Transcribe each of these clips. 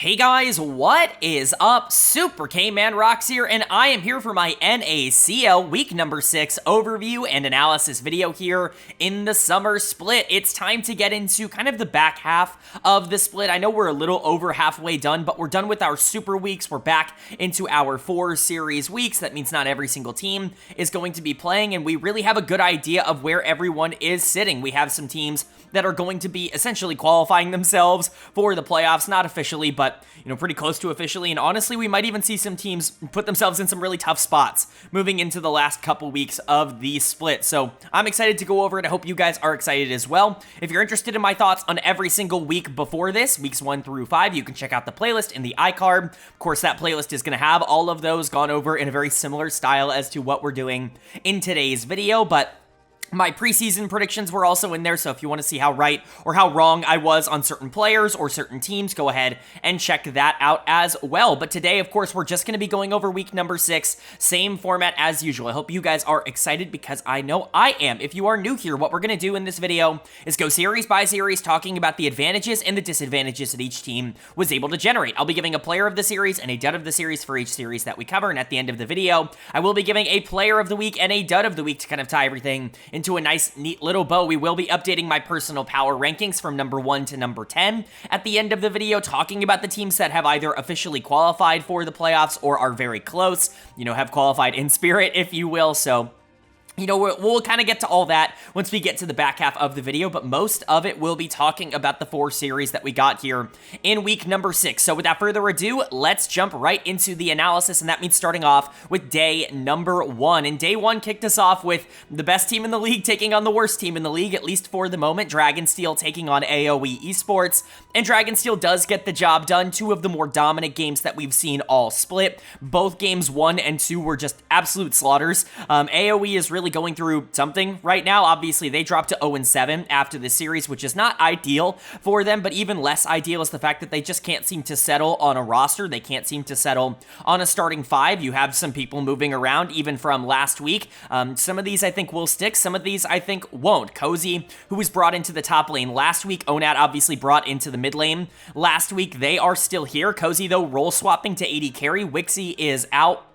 Hey guys, what is up? Super K-Man Rocks here, and I am here for my NACL week number 6 overview and analysis video here in the summer split. It's time to get into kind of the back half of the split. I know we're a little over halfway done, but we're done with our super weeks. We're back into our 4 series weeks. That means not every single team is going to be playing, and we really have a good idea of where everyone is sitting. We have some teams that are going to be essentially qualifying themselves for the playoffs, not officially, but pretty close to officially. And honestly, we might even see some teams put themselves in some really tough spots moving into the last couple weeks of the split. So I'm excited to go over it. I hope you guys are excited as well. If you're interested in my thoughts on every single week before this, weeks 1 through 5, you can check out the playlist in the iCard. Of course, that playlist is going to have all of those gone over in a very similar style as to what we're doing in today's video, but my preseason predictions were also in there, so if you want to see how right or how wrong I was on certain players or certain teams, go ahead and check that out as well. But today, of course, we're just going to be going over week number 6, same format as usual. I hope you guys are excited because I know I am. If you are new here, what we're going to do in this video is go series by series talking about the advantages and the disadvantages that each team was able to generate. I'll be giving a player of the series and a dud of the series for each series that we cover, and at the end of the video, I will be giving a player of the week and a dud of the week to kind of tie everything into a nice, neat little bow. We will be updating my personal power rankings from number 1 to number 10 at the end of the video, talking about the teams that have either officially qualified for the playoffs or are very close, have qualified in spirit, if you will. So we'll kind of get to all that once we get to the back half of the video, but most of it will be talking about the 4 series that we got here in week number 6. So without further ado, let's jump right into the analysis, and that means starting off with day number 1. And day 1 kicked us off with the best team in the league taking on the worst team in the league, at least for the moment. Dragonsteel taking on AOE Esports, and Dragonsteel does get the job done. 2 of the more dominant games that we've seen all split. Both games 1 and 2 were just absolute slaughters. AOE is really going through something right now. Obviously, they dropped to 0-7 after this series, which is not ideal for them, but even less ideal is the fact that they just can't seem to settle on a roster. They can't seem to settle on a starting 5. You have some people moving around, even from last week. Some of these I think will stick. Some of these I think won't. Cozy, who was brought into the top lane last week. Onat obviously brought into the mid lane last week. They are still here. Cozy, though, role swapping to AD carry. Wixie is out.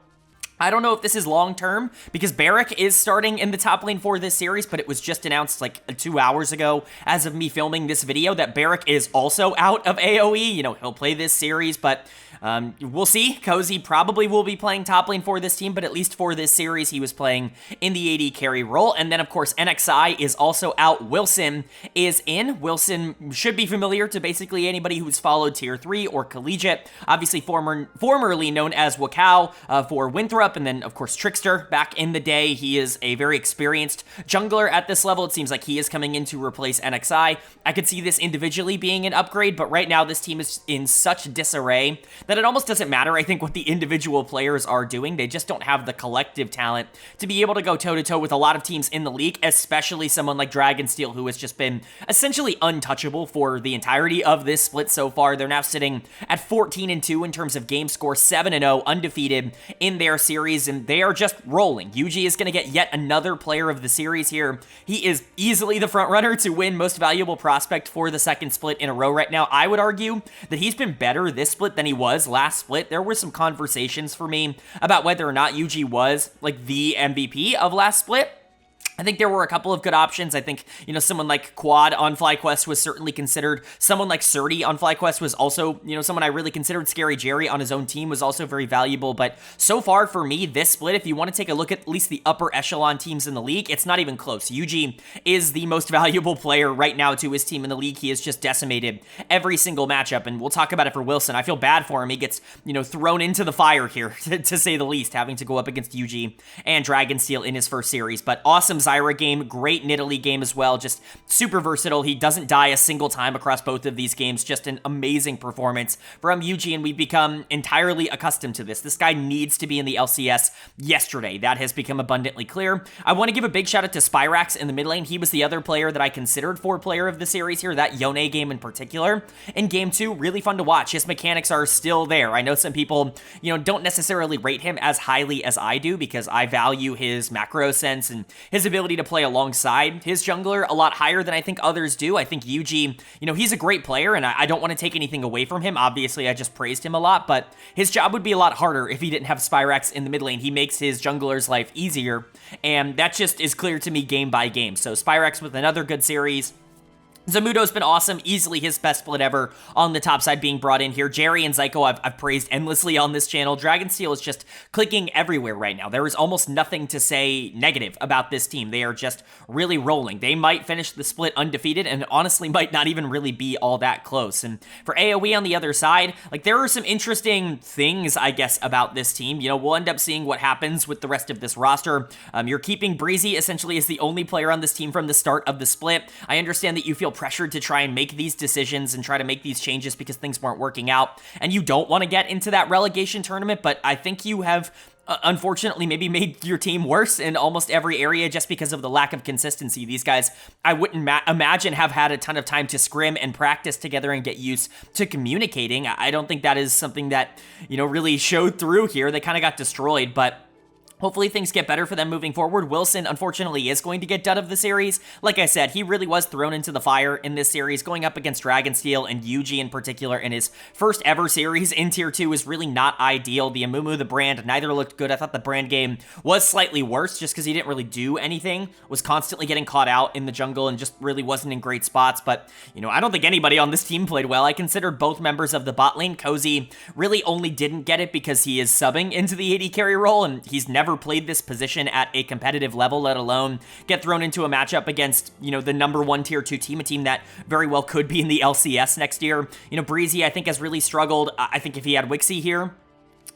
I don't know if this is long-term, because Barrick is starting in the top lane for this series, but it was just announced like 2 hours ago, as of me filming this video, that Barrick is also out of AOE. He'll play this series, but we'll see. Cozy probably will be playing top lane for this team, but at least for this series, he was playing in the AD carry role. And then, of course, NXI is also out. Wilson is in. Wilson should be familiar to basically anybody who's followed Tier 3 or Collegiate. Obviously, formerly known as Wakao for Winthrop, and then, of course, Trickster back in the day. He is a very experienced jungler at this level. It seems like he is coming in to replace NXI. I could see this individually being an upgrade, but right now this team is in such disarray that it almost doesn't matter, I think, what the individual players are doing. They just don't have the collective talent to be able to go toe-to-toe with a lot of teams in the league, especially someone like Dragonsteel, who has just been essentially untouchable for the entirety of this split so far. They're now sitting at 14-2 in terms of game score, 7-0, undefeated in their series, and they are just rolling. Yuji is going to get yet another player of the series here. He is easily the front runner to win most valuable prospect for the second split in a row right now. I would argue that he's been better this split than he was last split. There were some conversations for me about whether or not Yuji was like the MVP of last split. I think there were a couple of good options. I think, someone like Quad on FlyQuest was certainly considered. Someone like Surdy on FlyQuest was also, someone I really considered. Scary Jerry on his own team was also very valuable. But so far for me, this split, if you want to take a look at least the upper echelon teams in the league, it's not even close. Yuji is the most valuable player right now to his team in the league. He has just decimated every single matchup, and we'll talk about it for Wilson. I feel bad for him. He gets, thrown into the fire here, to say the least, having to go up against Yuji and Dragonsteel in his first series. But awesome Zyra game, great Nidalee game as well, just super versatile. He doesn't die a single time across both of these games. Just an amazing performance from Yuji, and we've become entirely accustomed to this. This guy needs to be in the LCS yesterday. That has become abundantly clear. I want to give a big shout out to Spyrax in the mid lane. He was the other player that I considered for player of the series here, that Yone game in particular. In game 2, really fun to watch. His mechanics are still there. I know some people, don't necessarily rate him as highly as I do, because I value his macro sense and his ability ability to play alongside his jungler a lot higher than I think others do. I think Yuji, he's a great player, and I don't want to take anything away from him. Obviously, I just praised him a lot, but his job would be a lot harder if he didn't have Spyrex in the mid lane. He makes his jungler's life easier, and that just is clear to me game by game. So Spyrex with another good series. Zamudo's been awesome, easily his best split ever on the top side being brought in here. Jerry and Zyko I've praised endlessly on this channel. Dragonsteel is just clicking everywhere right now. There is almost nothing to say negative about this team. They are just really rolling. They might finish the split undefeated and honestly might not even really be all that close. And for AOE on the other side, like there are some interesting things, I guess, about this team. We'll end up seeing what happens with the rest of this roster. You're keeping Breezy essentially as the only player on this team from the start of the split. I understand that you feel pressured to try and make these decisions and try to make these changes because things weren't working out, and you don't want to get into that relegation tournament, but I think you have unfortunately maybe made your team worse in almost every area just because of the lack of consistency. These guys, I wouldn't imagine, have had a ton of time to scrim and practice together and get used to communicating. I don't think that is something that, really showed through here. They kind of got destroyed, but hopefully things get better for them moving forward. Wilson, unfortunately, is going to get done of the series. Like I said, he really was thrown into the fire in this series, going up against Dragonsteel and Yuji in particular in his first ever series in Tier 2 is really not ideal. The Amumu, the Brand, neither looked good. I thought the Brand game was slightly worse just because he didn't really do anything, was constantly getting caught out in the jungle and just really wasn't in great spots. But, I don't think anybody on this team played well. I consider both members of the bot lane. Cozy really only didn't get it because he is subbing into the AD carry role, and he's never played this position at a competitive level, let alone get thrown into a matchup against, the number 1 Tier 2 team, a team that very well could be in the LCS next year. Breezy, I think, has really struggled. I think if he had Wixie here,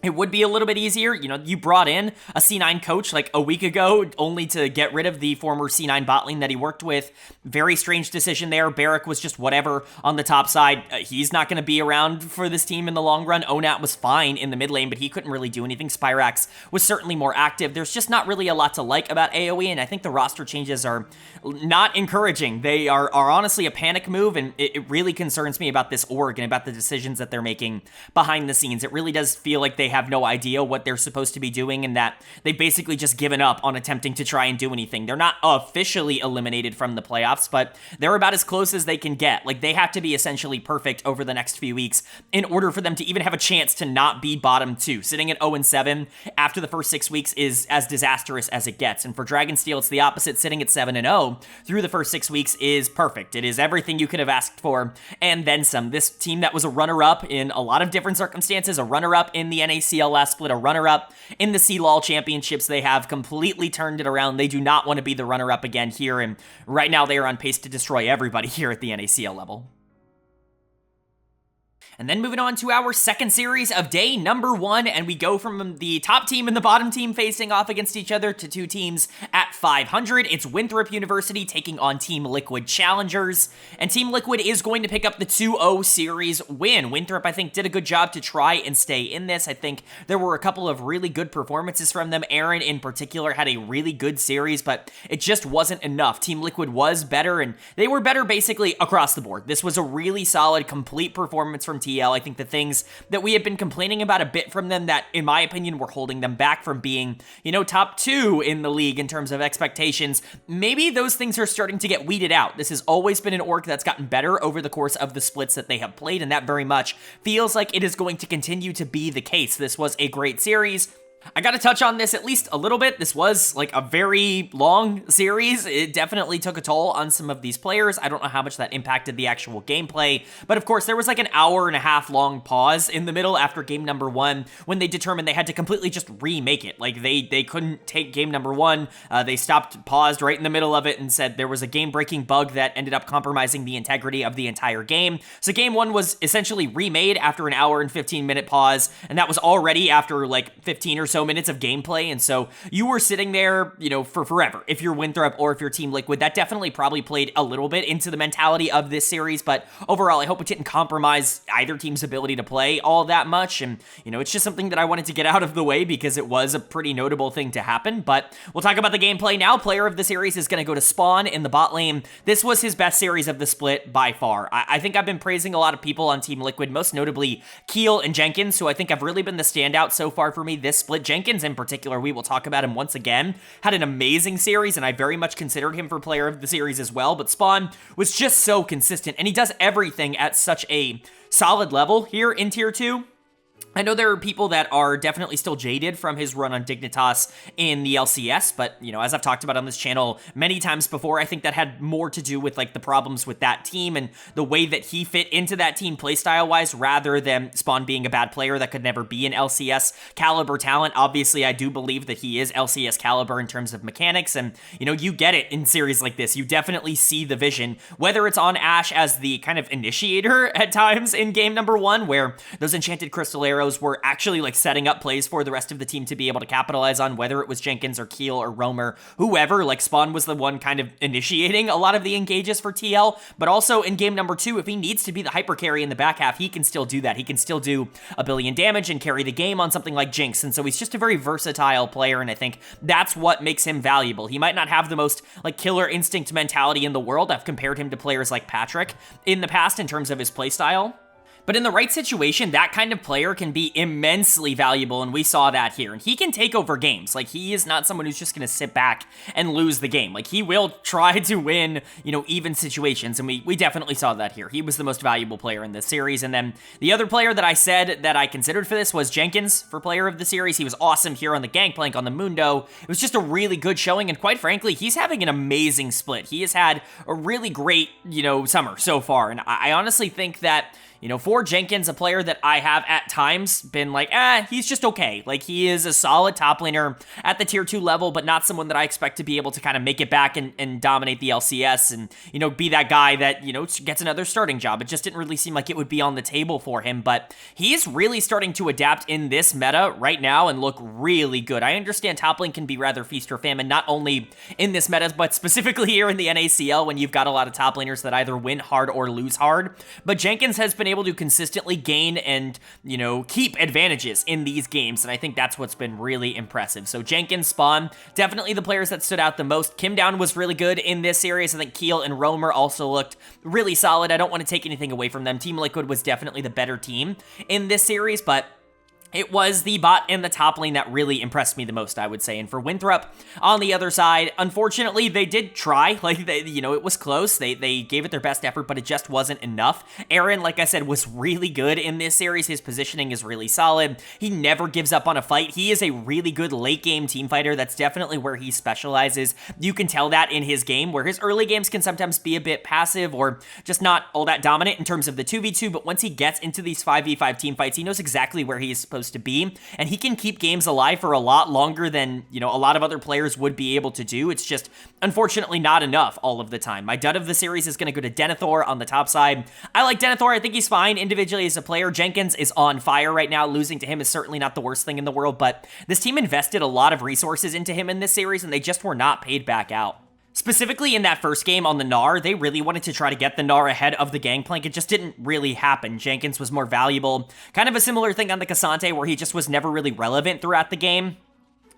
it would be a little bit easier. You brought in a C9 coach like a week ago only to get rid of the former C9 bot lane that he worked with. Very strange decision there. Barrack was just whatever on the top side. He's not going to be around for this team in the long run. Onat was fine in the mid lane, but he couldn't really do anything. Spyrax was certainly more active. There's just not really a lot to like about AOE, and I think the roster changes are not encouraging. They are honestly a panic move, and it really concerns me about this org and about the decisions that they're making behind the scenes. It really does feel like they have no idea what they're supposed to be doing and that they've basically just given up on attempting to try and do anything. They're not officially eliminated from the playoffs, but they're about as close as they can get. Like, they have to be essentially perfect over the next few weeks in order for them to even have a chance to not be bottom 2. Sitting at 0-7 after the first 6 weeks is as disastrous as it gets. And for Dragonsteel, it's the opposite. Sitting at 7-0 through the first 6 weeks is perfect. It is everything you could have asked for and then some. This team that was a runner-up in a lot of different circumstances, a runner-up in the NACL last split, a runner-up in the CLOL championships, they have completely turned it around. They do not want to be the runner-up again here, and right now they are on pace to destroy everybody here at the NACL level. And then moving on to our second series of day number 1, and we go from the top team and the bottom team facing off against each other to 2 teams at 500. It's Winthrop University taking on Team Liquid Challengers, and Team Liquid is going to pick up the 2-0 series win. Winthrop, I think, did a good job to try and stay in this. I think there were a couple of really good performances from them. Aaron, in particular, had a really good series, but it just wasn't enough. Team Liquid was better, and they were better basically across the board. This was a really solid, complete performance from TL. I think the things that we had been complaining about a bit from them that, in my opinion, were holding them back from being, top 2 in the league in terms of expectations, maybe those things are starting to get weeded out. This has always been an org that's gotten better over the course of the splits that they have played, and that very much feels like it is going to continue to be the case. This was a great series. I gotta touch on this at least a little bit. This was like a very long series. It definitely took a toll on some of these players. I don't know how much that impacted the actual gameplay, but of course there was like an hour-and-a-half long pause in the middle after game number 1 when they determined they had to completely just remake it. Like they couldn't take game number 1. They paused right in the middle of it and said there was a game-breaking bug that ended up compromising the integrity of the entire game. So game 1 was essentially remade after an hour and 15-minute pause, and that was already after like 15 or so minutes of gameplay, and so you were sitting there, for forever. If you're Winthrop or if you're Team Liquid, that definitely probably played a little bit into the mentality of this series, but overall, I hope it didn't compromise either team's ability to play all that much, and, it's just something that I wanted to get out of the way because it was a pretty notable thing to happen, but we'll talk about the gameplay now. Player of the series is going to go to Spawn in the bot lane. This was his best series of the split by far. I think I've been praising a lot of people on Team Liquid, most notably Keel and Jenkins, who I think have really been the standout so far for me this split, split. Jenkins in particular, we will talk about him once again, had an amazing series, and I very much considered him for player of the series as well, but Spawn was just so consistent, and he does everything at such a solid level here in Tier 2. I know there are people that are definitely still jaded from his run on Dignitas in the LCS, but, you know, as I've talked about on this channel many times before, I think that had more to do with, like, the problems with that team and the way that he fit into that team playstyle-wise, rather than Spawn being a bad player that could never be an LCS caliber talent. Obviously, I do believe that he is LCS caliber in terms of mechanics, and, you know, you get it in series like this. You definitely see the vision, whether it's on Ashe as the kind of initiator at times in game number 1, where those enchanted crystal arrows were actually like setting up plays for the rest of the team to be able to capitalize on, whether it was Jenkins or Keel or Roamer, whoever. Like, Spawn was the one kind of initiating a lot of the engages for TL, but also in game number 2, if he needs to be the hyper carry in the back half, he can still do that. He can still do a billion damage and carry the game on something like Jinx, and so he's just a very versatile player, and I think that's what makes him valuable. He might not have the most like killer instinct mentality in the world. I've compared him to players like Patrick in the past in terms of his playstyle, but in the right situation, that kind of player can be immensely valuable, and we saw that here. And he can take over games. Like, he is not someone who's just going to sit back and lose the game. Like, he will try to win, you know, even situations, and we definitely saw that here. He was the most valuable player in this series. And then the other player that I said that I considered for this was Jenkins for player of the series. He was awesome here on the Gangplank on the Mundo. It was just a really good showing, and quite frankly, he's having an amazing split. He has had a really great, you know, summer so far, and I honestly think that, you know, for Jenkins, a player that I have at times been like, he's just okay. Like, he is a solid top laner at the tier 2 level, but not someone that I expect to be able to kind of make it back and dominate the LCS and, you know, be that guy that, you know, gets another starting job. It just didn't really seem like it would be on the table for him, but he's really starting to adapt in this meta right now and look really good. I understand top lane can be rather feast or famine, not only in this meta, but specifically here in the NACL when you've got a lot of top laners that either win hard or lose hard. But Jenkins has been able to consistently gain and, you know, keep advantages in these games, and I think that's what's been really impressive. So Jenkins, Spawn, definitely the players that stood out the most. Kim Down was really good in this series. I think Keel and Roamer also looked really solid. I don't want to take anything away from them. Team Liquid was definitely the better team in this series, but it was the bot in the top lane that really impressed me the most, I would say. And for Winthrop on the other side, unfortunately, they did try. Like, you know, it was close. They gave it their best effort, but it just wasn't enough. Aaron, like I said, was really good in this series. His positioning is really solid. He never gives up on a fight. He is a really good late game team fighter. That's definitely where he specializes. You can tell that in his game, where his early games can sometimes be a bit passive or just not all that dominant in terms of the 2v2, but once he gets into these 5v5 team fights, he knows exactly where he is supposed to be, and he can keep games alive for a lot longer than, you know, a lot of other players would be able to do. It's just, unfortunately, not enough all of the time. My dud of the series is going to go to Denethor on the top side. I like Denethor. I think he's fine individually as a player. Jenkins is on fire right now. Losing to him is certainly not the worst thing in the world, but this team invested a lot of resources into him in this series, and they just were not paid back out. Specifically in that first game on the Gnar, they really wanted to try to get the Gnar ahead of the Gangplank. It just didn't really happen. Jenkins was more valuable. Kind of a similar thing on the Cassante, where he just was never really relevant throughout the game.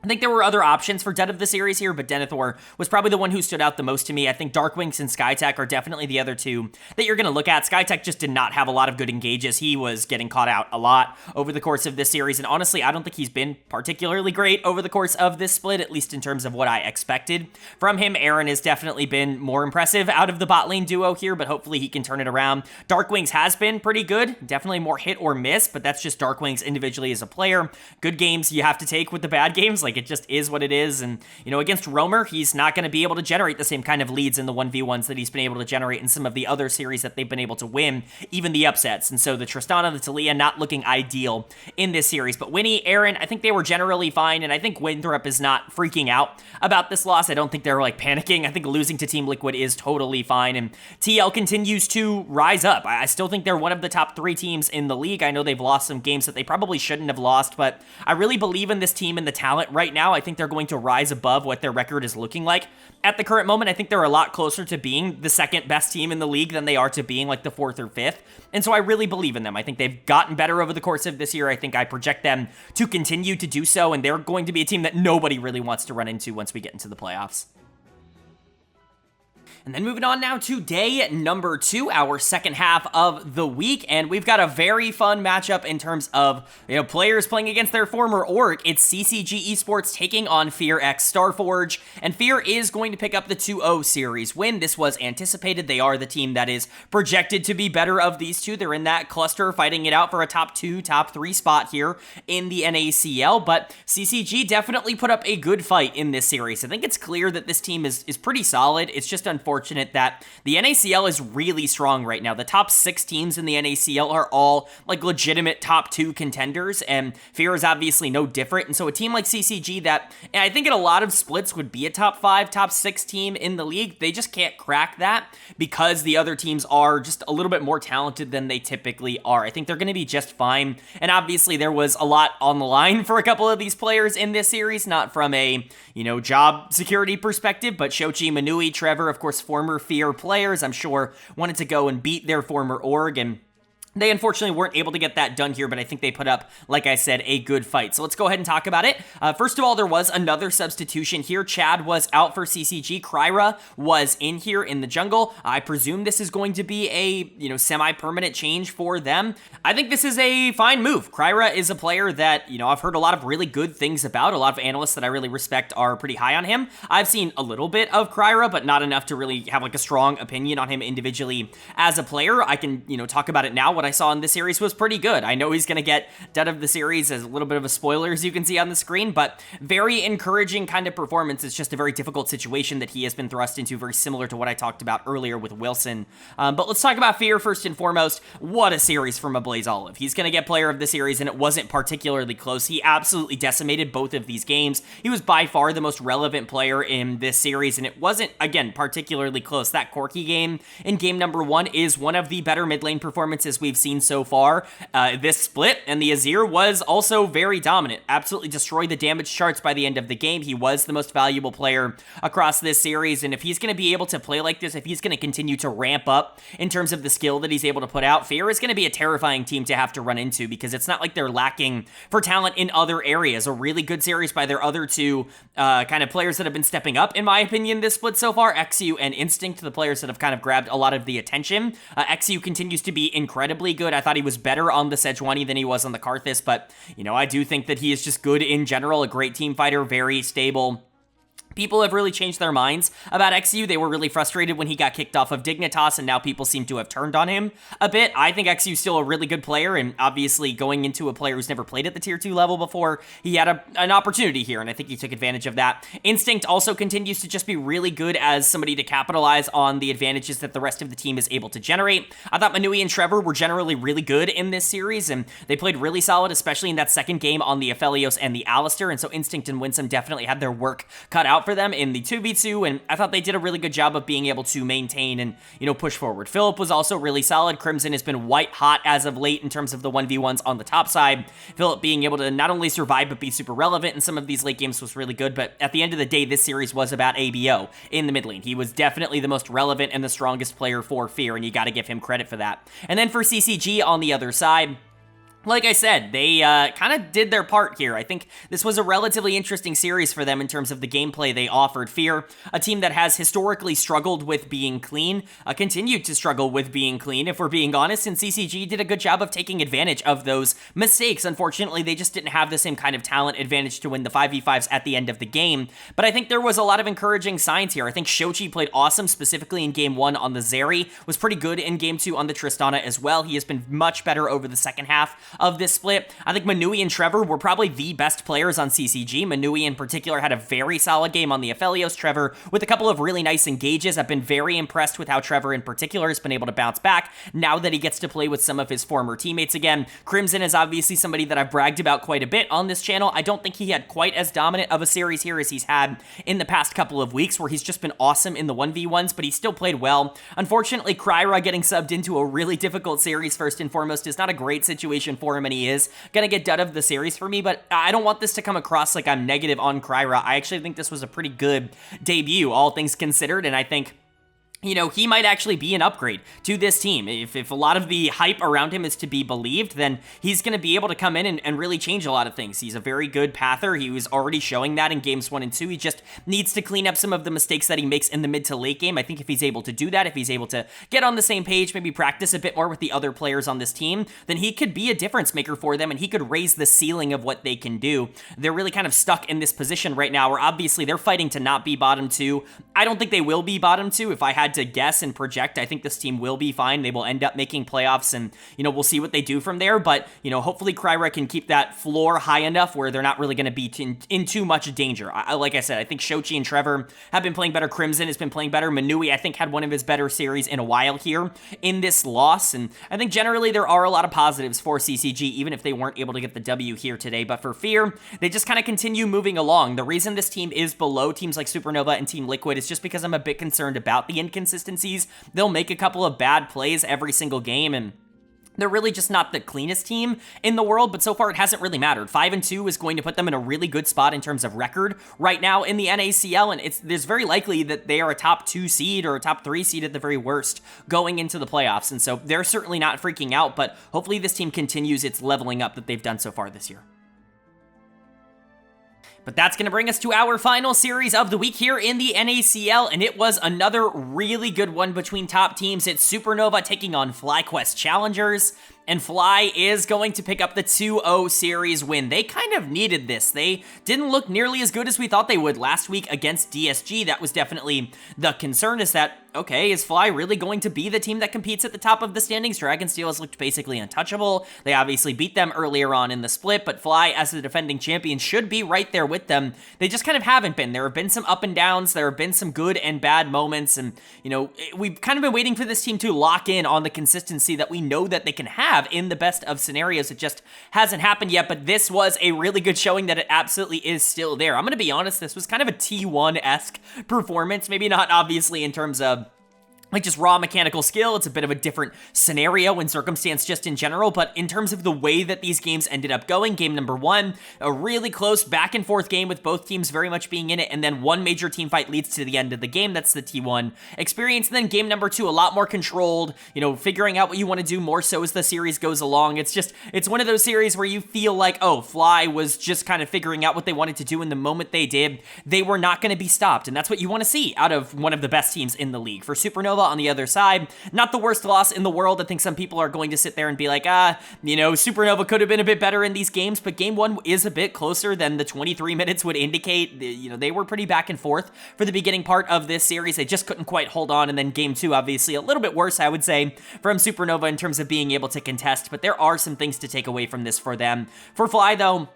I think there were other options for Dead of the series here, but Denethor was probably the one who stood out the most to me. I think Darkwings and Skytech are definitely the other two that you're going to look at. Skytech just did not have a lot of good engages. He was getting caught out a lot over the course of this series, and honestly, I don't think he's been particularly great over the course of this split, at least in terms of what I expected from him. Aaron has definitely been more impressive out of the bot lane duo here, but hopefully he can turn it around. Darkwings has been pretty good, definitely more hit or miss, but that's just Darkwings individually as a player. Good games you have to take with the bad games, like it just is what it is. And, you know, against Roamer, he's not going to be able to generate the same kind of leads in the 1v1s that he's been able to generate in some of the other series that they've been able to win, even the upsets. And so the Tristana, the Talia, not looking ideal in this series. But Winnie, Aaron, I think they were generally fine, and I think Winthrop is not freaking out about this loss. I don't think they're, like, panicking. I think losing to Team Liquid is totally fine, and TL continues to rise up. I still think they're one of the top 3 teams in the league. I know they've lost some games that they probably shouldn't have lost, but I really believe in this team and the talent right now. I think they're going to rise above what their record is looking like. At the current moment, I think they're a lot closer to being the second best team in the league than they are to being like the 4th or 5th. And so I really believe in them. I think they've gotten better over the course of this year. I think I project them to continue to do so, and they're going to be a team that nobody really wants to run into once we get into the playoffs. And then moving on now to day number 2, our second half of the week, and we've got a very fun matchup in terms of, players playing against their former org. It's CCG Esports taking on Fear x Starforge, and Fear is going to pick up the 2-0 series win. This was anticipated. They are the team that is projected to be better of these two. They're in that cluster fighting it out for a top 2, top 3 spot here in the NACL, but CCG definitely put up a good fight in this series. I think it's clear that this team is pretty solid. It's just unfortunate that the NACL is really strong right now. The top 6 teams in the NACL are all like legitimate top 2 contenders, and Fear is obviously no different. And so a team like CCG that I think in a lot of splits would be a top 5, top 6 team in the league, they just can't crack that because the other teams are just a little bit more talented than they typically are. I think they're going to be just fine. And obviously there was a lot on the line for a couple of these players in this series, not from a, job security perspective, but Shochi, Manui, Trevor, of course, former Fear players, I'm sure, wanted to go and beat their former org, and they unfortunately weren't able to get that done here, but I think they put up, like I said, a good fight. So let's go ahead and talk about it. First of all, there was another substitution here. Chad was out for CCG. Kryra was in here in the jungle. I presume this is going to be a, semi-permanent change for them. I think this is a fine move. Kryra is a player that, I've heard a lot of really good things about. A lot of analysts that I really respect are pretty high on him. I've seen a little bit of Kryra, but not enough to really have like a strong opinion on him individually as a player. I can, talk about it now. What I saw in this series was pretty good. I know he's going to get dead of the series as a little bit of a spoiler, as you can see on the screen, but very encouraging kind of performance. It's just a very difficult situation that he has been thrust into, very similar to what I talked about earlier with Wilson. But let's talk about Fear first and foremost. What a series from a Blaze Olive. He's going to get player of the series, and it wasn't particularly close. He absolutely decimated both of these games. He was by far the most relevant player in this series, and it wasn't, again, particularly close. That Corki game in game number 1 is one of the better mid lane performances we've seen so far this split, and the Azir was also very dominant. Absolutely destroyed the damage charts by the end of the game. He was the most valuable player across this series, and if he's going to be able to play like this, if he's going to continue to ramp up in terms of the skill that he's able to put out, Fear is going to be a terrifying team to have to run into, because it's not like they're lacking for talent in other areas. A really good series by their other two kind of players that have been stepping up, in my opinion, this split so far. XU and Instinct, the players that have kind of grabbed a lot of the attention. XU continues to be incredibly good. I thought he was better on the Sejuani than he was on the Karthus, but, I do think that he is just good in general, a great team fighter, very stable. People have really changed their minds about XU. They were really frustrated when he got kicked off of Dignitas, and now people seem to have turned on him a bit. I think XU's still a really good player, and obviously going into a player who's never played at the tier 2 level before, he had an opportunity here, and I think he took advantage of that. Instinct also continues to just be really good as somebody to capitalize on the advantages that the rest of the team is able to generate. I thought Manui and Trevor were generally really good in this series, and they played really solid, especially in that second game on the Aphelios and the Alistair, and so Instinct and Winsome definitely had their work cut out for them in the 2v2, and I thought they did a really good job of being able to maintain and, push forward. Philip was also really solid. Crimson has been white hot as of late in terms of the 1v1s on the top side. Philip being able to not only survive but be super relevant in some of these late games was really good, but at the end of the day, this series was about ABO in the mid lane. He was definitely the most relevant and the strongest player for Fear, and you got to give him credit for that. And then for CCG on the other side, like I said, they kind of did their part here. I think this was a relatively interesting series for them in terms of the gameplay they offered. Fear, a team that has historically struggled with being clean, continued to struggle with being clean, if we're being honest, and CCG did a good job of taking advantage of those mistakes. Unfortunately, they just didn't have the same kind of talent advantage to win the 5v5s at the end of the game, but I think there was a lot of encouraging signs here. I think Shochi played awesome, specifically in game 1 on the Zeri, was pretty good in game 2 on the Tristana as well. He has been much better over the second half of this split. I think Manui and Trevor were probably the best players on CCG. Manui in particular had a very solid game on the Aphelios. Trevor with a couple of really nice engages. I've been very impressed with how Trevor in particular has been able to bounce back now that he gets to play with some of his former teammates again. Crimson is obviously somebody that I've bragged about quite a bit on this channel. I don't think he had quite as dominant of a series here as he's had in the past couple of weeks, where he's just been awesome in the 1v1s, but he still played well. Unfortunately, Kryra getting subbed into a really difficult series first and foremost is not a great situation for him, and he is gonna get dud of the series for me, but I don't want this to come across like I'm negative on Kryra. I actually think this was a pretty good debut, all things considered, and I think he might actually be an upgrade to this team. If a lot of the hype around him is to be believed, then he's going to be able to come in and really change a lot of things. He's a very good pather. He was already showing that in games 1 and 2. He just needs to clean up some of the mistakes that he makes in the mid to late game. I think if he's able to do that, if he's able to get on the same page, maybe practice a bit more with the other players on this team, then he could be a difference maker for them, and he could raise the ceiling of what they can do. They're really kind of stuck in this position right now where obviously they're fighting to not be bottom 2. I don't think they will be bottom 2. If I had to guess and project, I think this team will be fine. They will end up making playoffs, and, we'll see what they do from there. But, hopefully Kryra can keep that floor high enough where they're not really going to be in too much danger. Like I said, I think Shochi and Trevor have been playing better. Crimson has been playing better. Manui, I think, had one of his better series in a while here in this loss. And I think generally there are a lot of positives for CCG, even if they weren't able to get the W here today. But for Fear, they just kind of continue moving along. The reason this team is below teams like Supernova and Team Liquid is just because I'm a bit concerned about the inconsistencies. They'll make a couple of bad plays every single game, and they're really just not the cleanest team in the world, but so far it hasn't really mattered. 5-2 is going to put them in a really good spot in terms of record right now in the NACL, and there's very likely that they are a top 2 seed or a top 3 seed at the very worst going into the playoffs, and so they're certainly not freaking out, but hopefully this team continues its leveling up that they've done so far this year. But that's going to bring us to our final series of the week here in the NACL, and it was another really good one between top teams. It's Supernova taking on FlyQuest Challengers, and Fly is going to pick up the 2-0 series win. They kind of needed this. They didn't look nearly as good as we thought they would last week against DSG. That was definitely the concern, is that, okay, is Fly really going to be the team that competes at the top of the standings? Dragonsteel has looked basically untouchable. They obviously beat them earlier on in the split, but Fly, as the defending champion, should be right there with them. They just kind of haven't been. There have been some up and downs. There have been some good and bad moments, and, we've kind of been waiting for this team to lock in on the consistency that we know that they can have in the best of scenarios. It just hasn't happened yet, but this was a really good showing that it absolutely is still there. I'm going to be honest, this was kind of a T1-esque performance, maybe not obviously in terms of just raw mechanical skill. It's a bit of a different scenario and circumstance just in general, but in terms of the way that these games ended up going, game number 1, a really close back and forth game with both teams very much being in it, and then one major team fight leads to the end of the game. That's the T1 experience. And then game number 2, a lot more controlled, figuring out what you want to do more so as the series goes along. It's one of those series where you feel like, oh, Fly was just kind of figuring out what they wanted to do, and the moment they did, they were not going to be stopped, and that's what you want to see out of one of the best teams in the league. For Supernova on the other side, not the worst loss in the world. I think some people are going to sit there and be like, Supernova could have been a bit better in these games, but game 1 is a bit closer than the 23 minutes would indicate. They were pretty back and forth for the beginning part of this series. They just couldn't quite hold on, and then game 2, obviously, a little bit worse, I would say, from Supernova in terms of being able to contest, but there are some things to take away from this for them. For Fly, though,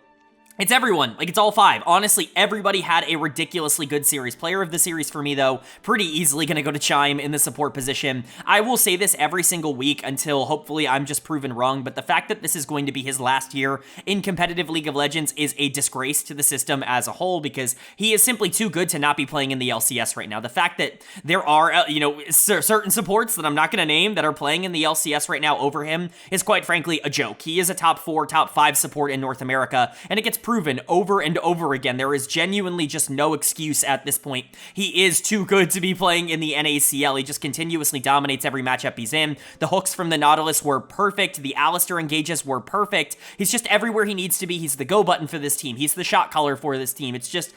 it's everyone. It's all 5. Honestly, everybody had a ridiculously good series. Player of the series for me, though, pretty easily going to go to Chime in the support position. I will say this every single week until hopefully I'm just proven wrong, but the fact that this is going to be his last year in competitive League of Legends is a disgrace to the system as a whole, because he is simply too good to not be playing in the LCS right now. The fact that there are, certain supports that I'm not going to name that are playing in the LCS right now over him is quite frankly a joke. He is a top 4, top 5 support in North America, and it gets proven over and over again. There is genuinely just no excuse at this point. He is too good to be playing in the NACL. He just continuously dominates every matchup he's in. The hooks from the Nautilus were perfect. The Alistair engages were perfect. He's just everywhere he needs to be. He's the go button for this team. He's the shot caller for this team. It's just,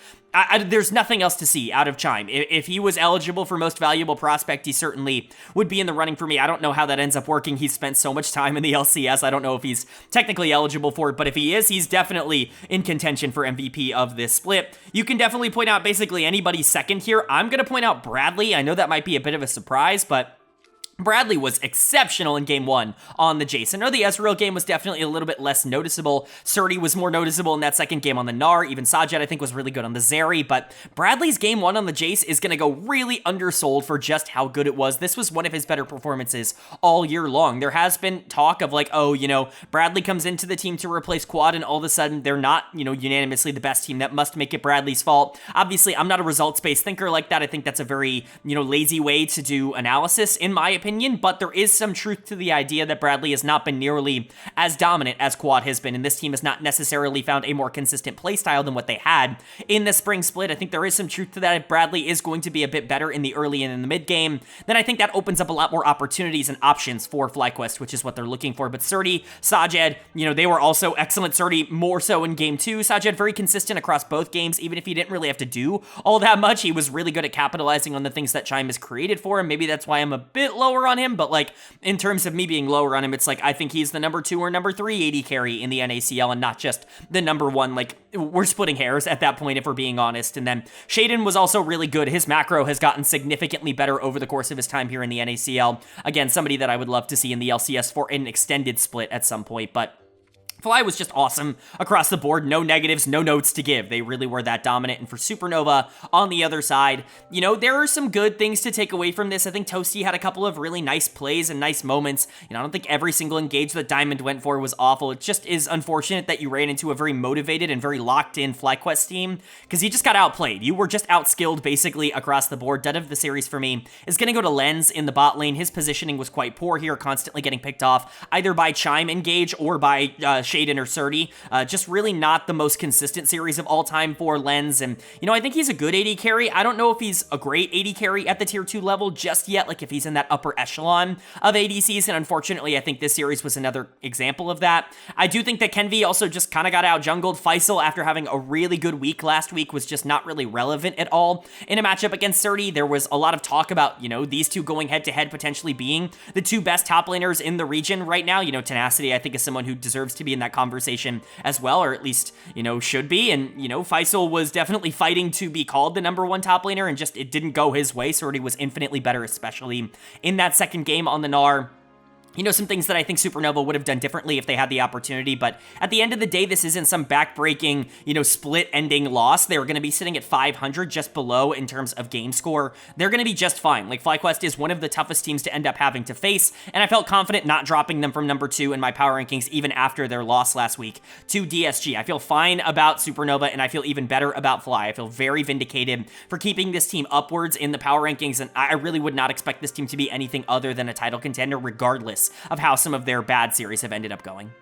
there's nothing else to see out of Chime. If he was eligible for most valuable prospect, he certainly would be in the running for me. I don't know how that ends up working. He's spent so much time in the LCS. I don't know if he's technically eligible for it, but if he is, he's definitely in contention for MVP of this split. You can definitely point out basically anybody second here. I'm going to point out Bradley. I know that might be a bit of a surprise, but Bradley was exceptional in game 1 on the Jace. I know the Ezreal game was definitely a little bit less noticeable. Surdy was more noticeable in that second game on the Gnar. Even Sajid, I think, was really good on the Zeri. But Bradley's game 1 on the Jace is going to go really undersold for just how good it was. This was one of his better performances all year long. There has been talk of Bradley comes into the team to replace Quad, and all of a sudden they're not, unanimously the best team. That must make it Bradley's fault. Obviously, I'm not a results-based thinker like that. I think that's a very, lazy way to do analysis, in my opinion. But there is some truth to the idea that Bradley has not been nearly as as dominant as Quad has been, and this team has not necessarily found a more consistent playstyle than what they had in the spring split. I think there is some truth to that. If Bradley is going to be a bit better in the early and in the mid game, then I think that opens up a lot more opportunities and options for FlyQuest, which is what they're looking for. But Surdy, Sajed, they were also excellent. Surdy more so in game 2. Sajed very consistent across both games, even if he didn't really have to do all that much. He was really good at capitalizing on the things that Chime has created for him. Maybe that's why I'm a bit lower on him, but like in terms of me being lower on him, it's like I think he's the number 2 or number 3 AD carry in the NACL and not just the number 1. Like, we're splitting hairs at that point if we're being honest. And then Shaden was also really good. His macro has gotten significantly better over the course of his time here in the NACL. Again, somebody that I would love to see in the LCS for an extended split at some point, but Fly was just awesome across the board. No negatives, no notes to give. They really were that dominant. And for Supernova on the other side, there are some good things to take away from this. I think Toasty had a couple of really nice plays and nice moments. I don't think every single engage that Diamond went for was awful. It just is unfortunate that you ran into a very motivated and very locked-in FlyQuest team because you just got outplayed. You were just outskilled basically across the board. Dead of the series for me is going to go to Lens in the bot lane. His positioning was quite poor here, constantly getting picked off either by Chime engage or by Shaden or Surdy. Just really not the most consistent series of all time for Lens. And, I think he's a good AD carry. I don't know if he's a great AD carry at the tier 2 level just yet, like if he's in that upper echelon of ADCs. And unfortunately, I think this series was another example of that. I do think that Kenvi also just kind of got out jungled. Faisal, after having a really good week last week, was just not really relevant at all in a matchup against Surdy. There was a lot of talk about, these two going head to head, potentially being the 2 best top laners in the region right now. Tenacity, I think, is someone who deserves to be in that conversation as well, or at least, should be. And, Faisal was definitely fighting to be called the number 1 top laner, and just it didn't go his way. Surdy was infinitely better, especially in that second game on the Gnar. Some things that I think Supernova would have done differently if they had the opportunity, but at the end of the day, this isn't some back-breaking, split-ending loss. They were going to be sitting at 500, just below in terms of game score. They're going to be just fine. Like, FlyQuest is one of the toughest teams to end up having to face, and I felt confident not dropping them from number 2 in my power rankings, even after their loss last week to DSG. I feel fine about Supernova, and I feel even better about Fly. I feel very vindicated for keeping this team upwards in the power rankings, and I really would not expect this team to be anything other than a title contender, regardless of how some of their bad series have ended up going.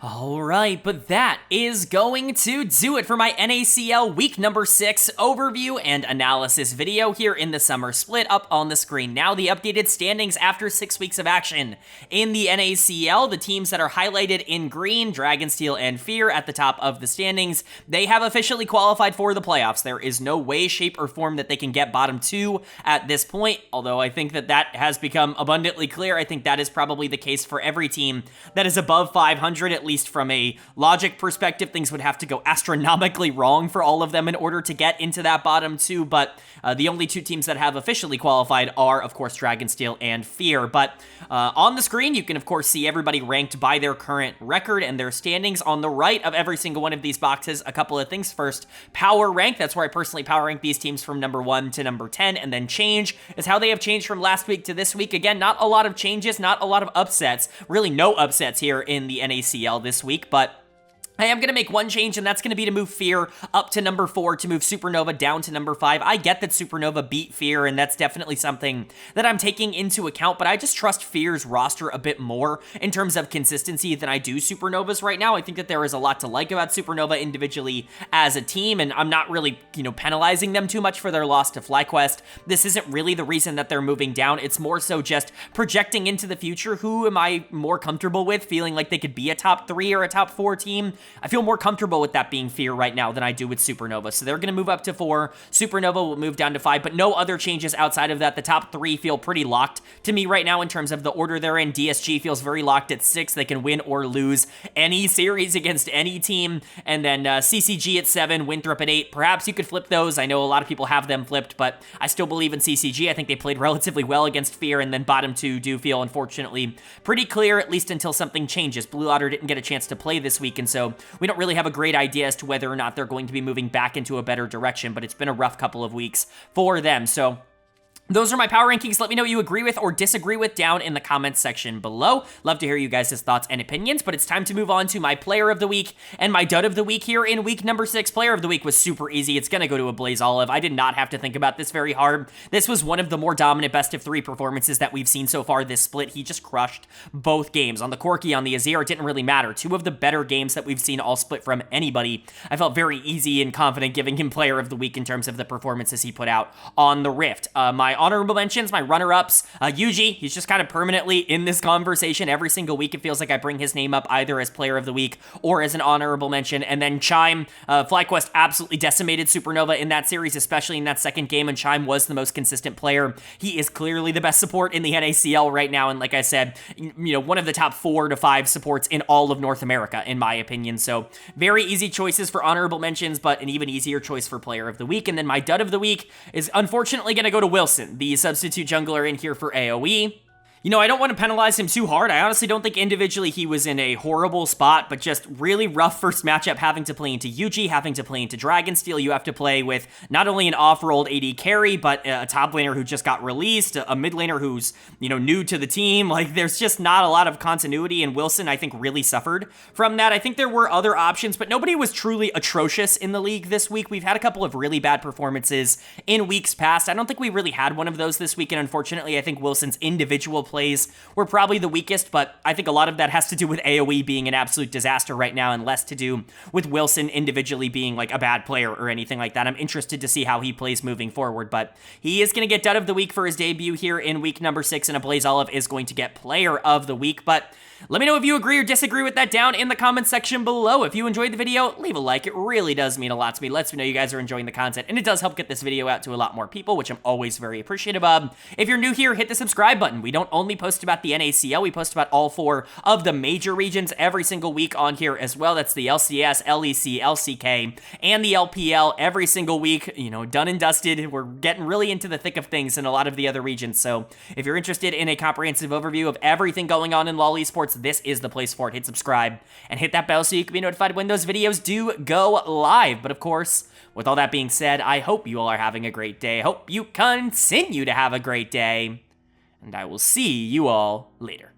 Alright, but that is going to do it for my NACL week number 6 overview and analysis video here in the summer split up on the screen. Now the updated standings after 6 weeks of action. In the NACL, the teams that are highlighted in green, Dragonsteel and Fear at the top of the standings, they have officially qualified for the playoffs. There is no way, shape, or form that they can get bottom 2 at this point, although I think that has become abundantly clear. I think that is probably the case for every team that is above 500, at least from a logic perspective. Things would have to go astronomically wrong for all of them in order to get into that bottom 2, but the only 2 teams that have officially qualified are, of course, Dragonsteel and Fear. But on the screen, you can, of course, see everybody ranked by their current record and their standings. On the right of every single one of these boxes, a couple of things. First, power rank. That's where I personally power rank these teams from number 1 to number 10, and then change is how they have changed from last week to this week. Again, not a lot of changes, not a lot of upsets, really no upsets here in the NACL this week, but I am going to make one change, and that's going to be to move Fear up to number 4, to move Supernova down to number 5. I get that Supernova beat Fear, and that's definitely something that I'm taking into account, but I just trust Fear's roster a bit more in terms of consistency than I do Supernova's right now. I think that there is a lot to like about Supernova individually as a team, and I'm not really, penalizing them too much for their loss to FlyQuest. This isn't really the reason that they're moving down. It's more so just projecting into the future. Who am I more comfortable with, feeling like they could be a top 3 or a top 4 team? I feel more comfortable with that being Fear right now than I do with Supernova. So they're going to move up to 4. Supernova will move down to 5, but no other changes outside of that. The top 3 feel pretty locked to me right now in terms of the order they're in. DSG feels very locked at 6. They can win or lose any series against any team. And then CCG at 7, Winthrop at 8. Perhaps you could flip those. I know a lot of people have them flipped, but I still believe in CCG. I think they played relatively well against Fear, and then bottom 2 do feel, unfortunately, pretty clear, at least until something changes. Blue Otter didn't get a chance to play this week, and so we don't really have a great idea as to whether or not they're going to be moving back into a better direction, but it's been a rough couple of weeks for them. So Those are my power rankings. Let me know what you agree with or disagree with down in the comments section below. Love to hear you guys' thoughts and opinions, but it's time to move on to my player of the week and my dud of the week here in week number 6. Player of the week was super easy. It's going to go to a Blaze Olive. I did not have to think about this very hard. This was one of the more dominant best of 3 performances that we've seen so far this split. He just crushed both games. On the Corki, on the Azir, it didn't really matter. 2 of the better games that we've seen all split from anybody. I felt very easy and confident giving him player of the week in terms of the performances he put out on the Rift. My honorable mentions, my runner-ups, Yuji, he's just kind of permanently in this conversation. Every single week, it feels like I bring his name up either as player of the week or as an honorable mention. And then Chime, FlyQuest absolutely decimated Supernova in that series, especially in that second game, and Chime was the most consistent player. He is clearly the best support in the NACL right now, and like I said, one of the top 4 to 5 supports in all of North America, in my opinion. So very easy choices for honorable mentions, but an even easier choice for player of the week. And then my dud of the week is unfortunately going to go to Wilson, the substitute jungler in here for AOE. I don't want to penalize him too hard. I honestly don't think individually he was in a horrible spot, but just really rough first matchup, having to play into Yuji, having to play into Dragonsteel. You have to play with not only an off-rolled AD carry, but a top laner who just got released, a mid laner who's, new to the team. Like, there's just not a lot of continuity, and Wilson, I think, really suffered from that. I think there were other options, but nobody was truly atrocious in the league this week. We've had a couple of really bad performances in weeks past. I don't think we really had one of those this week, and unfortunately, I think Wilson's individual plays were probably the weakest, but I think a lot of that has to do with AOE being an absolute disaster right now and less to do with Wilson individually being like a bad player or anything like that. I'm interested to see how he plays moving forward, but he is going to get dud of the week for his debut here in week number 6, and a Blaze Olive is going to get player of the week. But let me know if you agree or disagree with that down in the comments section below. If you enjoyed the video, leave a like. It really does mean a lot to me. It lets me know you guys are enjoying the content, and it does help get this video out to a lot more people, which I'm always very appreciative of. If you're new here, hit the subscribe button. We don't only post about the NACL, we post about all 4 of the major regions every single week on here as well. That's the LCS, LEC, LCK, and the LPL every single week. Done and dusted. We're getting really into the thick of things in a lot of the other regions. So if you're interested in a comprehensive overview of everything going on in LoL Esports, this is the place for it. Hit subscribe and hit that bell so you can be notified when those videos do go live. But of course, with all that being said, I hope you all are having a great day. I hope you continue to have a great day, and I will see you all later.